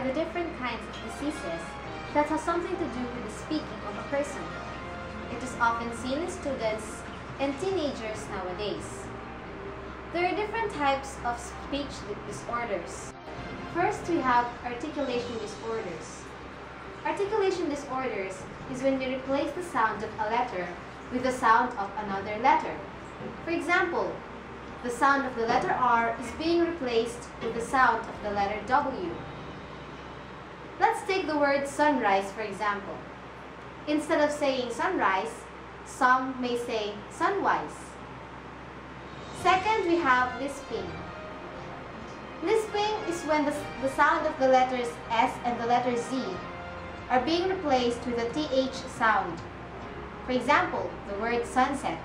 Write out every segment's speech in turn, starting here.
the different kinds of diseases that has something to do with the speaking of a person. It is often seen in students and teenagers nowadays. There are different types of speech disorders. First, we have articulation disorders. Articulation disorders is when you replace the sound of a letter with the sound of another letter. For example, the sound of the letter R is being replaced with the sound of the letter W. Let's take the word sunrise for example. Instead of saying sunrise, some may say sunwise. Second, we have lisping. Lisping is when the sound of the letters S and the letter Z are being replaced with a TH sound. For example, the word sunset.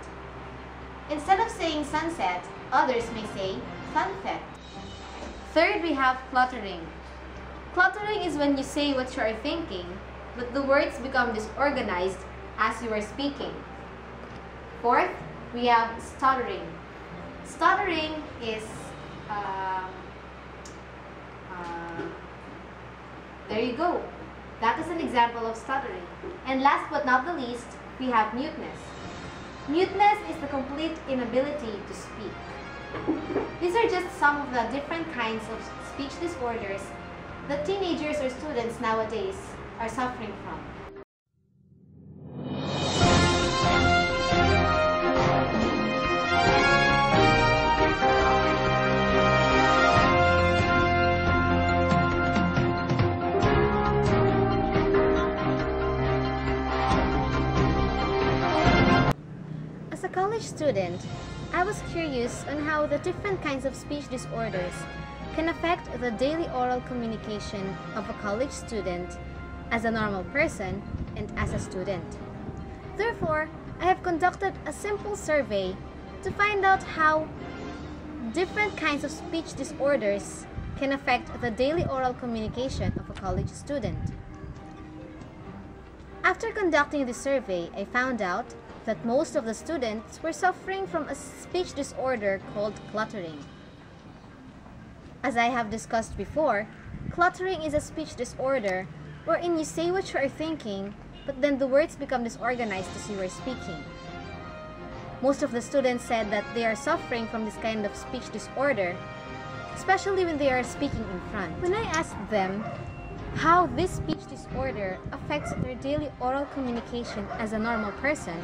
Instead of saying sunset, others may say sunset. Third, we have cluttering. Cluttering is when you say what you are thinking, but the words become disorganized as you are speaking. Fourth, we have stuttering. Stuttering is there you go. That is an example of stuttering. And last but not the least, we have muteness. Muteness is the complete inability to speak. These are just some of the different kinds of speech disorders that teenagers or students nowadays are suffering from. As a college student, I was curious on how the different kinds of speech disorders can affect the daily oral communication of a college student as a normal person and as a student. Therefore, I have conducted a simple survey to find out how different kinds of speech disorders can affect the daily oral communication of a college student. After conducting the survey, I found out that most of the students were suffering from a speech disorder called cluttering. As I have discussed before, cluttering is a speech disorder wherein you say what you are thinking, but then the words become disorganized as you are speaking. Most of the students said that they are suffering from this kind of speech disorder, especially when they are speaking in front. When I asked them how this speech disorder affects their daily oral communication as a normal person,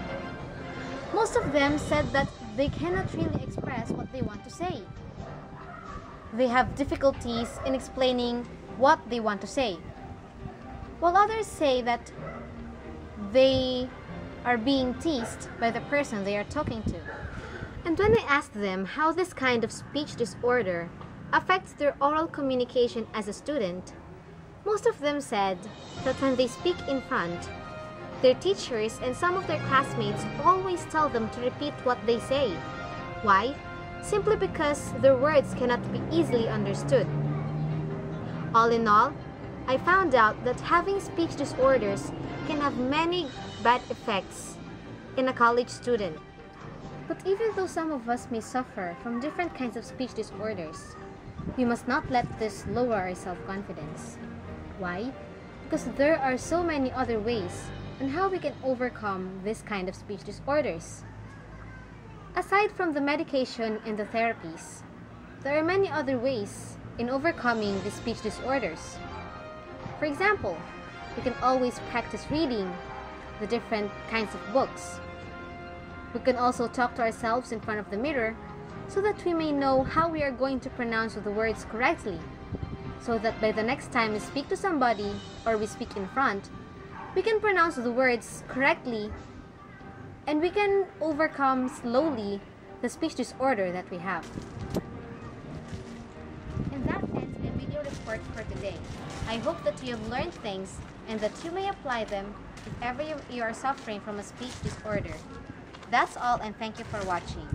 most of them said that they cannot really express what they want to say. They have difficulties in explaining what they want to say, while others say that they are being teased by the person they are talking to. And when I asked them how this kind of speech disorder affects their oral communication as a student, most of them said that when they speak in front, their teachers and some of their classmates always tell them to repeat what they say. Why? Simply because their words cannot be easily understood. All in all, I found out that having speech disorders can have many bad effects in a college student. But even though some of us may suffer from different kinds of speech disorders, we must not let this lower our self-confidence. Why? Because there are so many other ways on how we can overcome this kind of speech disorders. Aside from the medication and the therapies, there are many other ways in overcoming these speech disorders. For example, we can always practice reading the different kinds of books. We can also talk to ourselves in front of the mirror so that we may know how we are going to pronounce the words correctly, so that by the next time we speak to somebody or we speak in front, we can pronounce the words correctly and we can overcome slowly the speech disorder that we have. And that ends my video report for today. I hope that you have learned things and that you may apply them if ever you are suffering from a speech disorder. That's all, and thank you for watching.